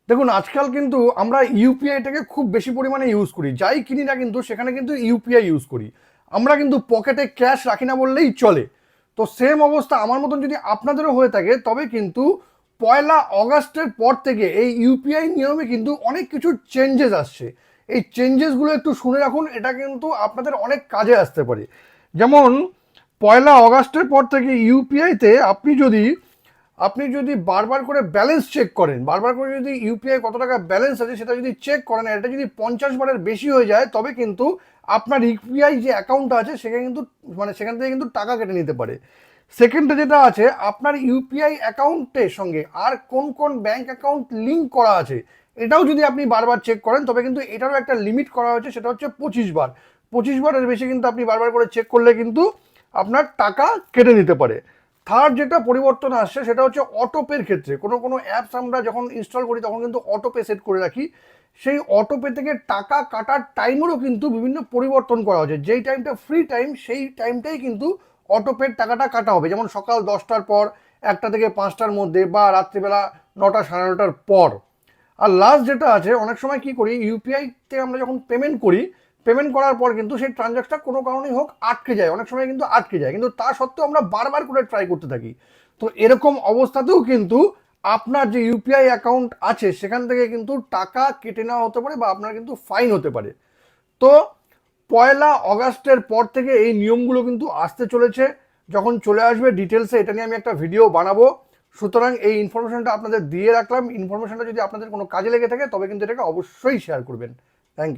দেখুন আজকাল কিন্তু আমরা ইউপিআইটাকে খুব বেশি পরিমাণে ইউজ করি, যাই কিনি না কিন্তু সেখানে কিন্তু ইউপিআই ইউজ করি। আমরা কিন্তু পকেটে ক্যাশ রাখি না বললেই চলে। তো সেম অবস্থা আমার মতন যদি আপনাদেরও হয়ে থাকে, তবে কিন্তু 1 আগস্টের পর থেকে এই ইউপিআই নিয়মে কিন্তু অনেক কিছু চেঞ্জেস আসছে। এই চেঞ্জেসগুলো একটু শুনে রাখুন, এটা কিন্তু আপনাদের অনেক কাজে আসতে পারে। যেমন 1 আগস্টের পর থেকে ইউপিআইতে আপনি যদি বারবার করে ব্যালেন্স চেক করেন, বারবার করে যদি ইউপিআই কত টাকা ব্যালেন্স আছে সেটা যদি চেক করেন, এটা যদি 50 বারের বেশি হয়ে যায়, তবে কিন্তু আপনার ইউপিআই যে অ্যাকাউন্ট আছে সেখানে কিন্তু সেখান থেকে কিন্তু টাকা কেটে নিতে পারে। সেকেন্ডে যেটা আছে, আপনার ইউপিআই অ্যাকাউন্টের সঙ্গে আর কোন কোন ব্যাংক অ্যাকাউন্ট লিঙ্ক করা আছে এটাও যদি আপনি বারবার চেক করেন, তবে কিন্তু এটারও একটা লিমিট করা হয়েছে, সেটা হচ্ছে 25 বার। 25 বারের বেশি কিন্তু আপনি বারবার করে চেক করলে কিন্তু আপনার টাকা কেটে নিতে পারে। থার্ড যেটা পরিবর্তন আসছে সেটা হচ্ছে অটোপের ক্ষেত্রে। কোনো কোনো অ্যাপস আমরা যখন ইনস্টল করি তখন কিন্তু অটোপে সেট করে রাখি। সেই অটোপে থেকে টাকা কাটার টাইমেরও কিন্তু বিভিন্ন পরিবর্তন করা হয়েছে। যেই টাইমটা ফ্রি টাইম সেই টাইমটাই কিন্তু অটোপের টাকাটা কাটা হবে, যেমন সকাল 10টার পর, 1টা থেকে 5টার মধ্যে, বা রাত্রিবেলা 9টা সাড়ে 9টার পর। আর লাস্ট যেটা আছে, অনেক সময় কি করি, ইউপিআইতে আমরা যখন পেমেন্ট করি, পেমেন্ট করার পর কিন্তু সেই ট্রানজাকশনটা কোনো কারণেই হোক আটকে যায়, অনেক সময় কিন্তু আটকে যায়, কিন্তু তা সত্ত্বেও আমরা বারবার করে ট্রাই করতে থাকি। তো এরকম অবস্থাতেও কিন্তু আপনার যে ইউপিআই অ্যাকাউন্ট আছে সেখান থেকে কিন্তু টাকা কেটে নেওয়া হতে পারে, বা আপনার কিন্তু ফাইন হতে পারে। তো 1 আগস্টের পর থেকে এই নিয়মগুলো কিন্তু আসতে চলেছে। যখন চলে আসবে ডিটেলসে এটা নিয়ে আমি একটা ভিডিও বানাবো। সুতরাং এই ইনফরমেশনটা আপনাদের দিয়ে রাখলাম। ইনফরমেশনটা যদি আপনাদের কোনো কাজে লেগে থাকে তবে কিন্তু এটাকে অবশ্যই শেয়ার করবেন। Thank you.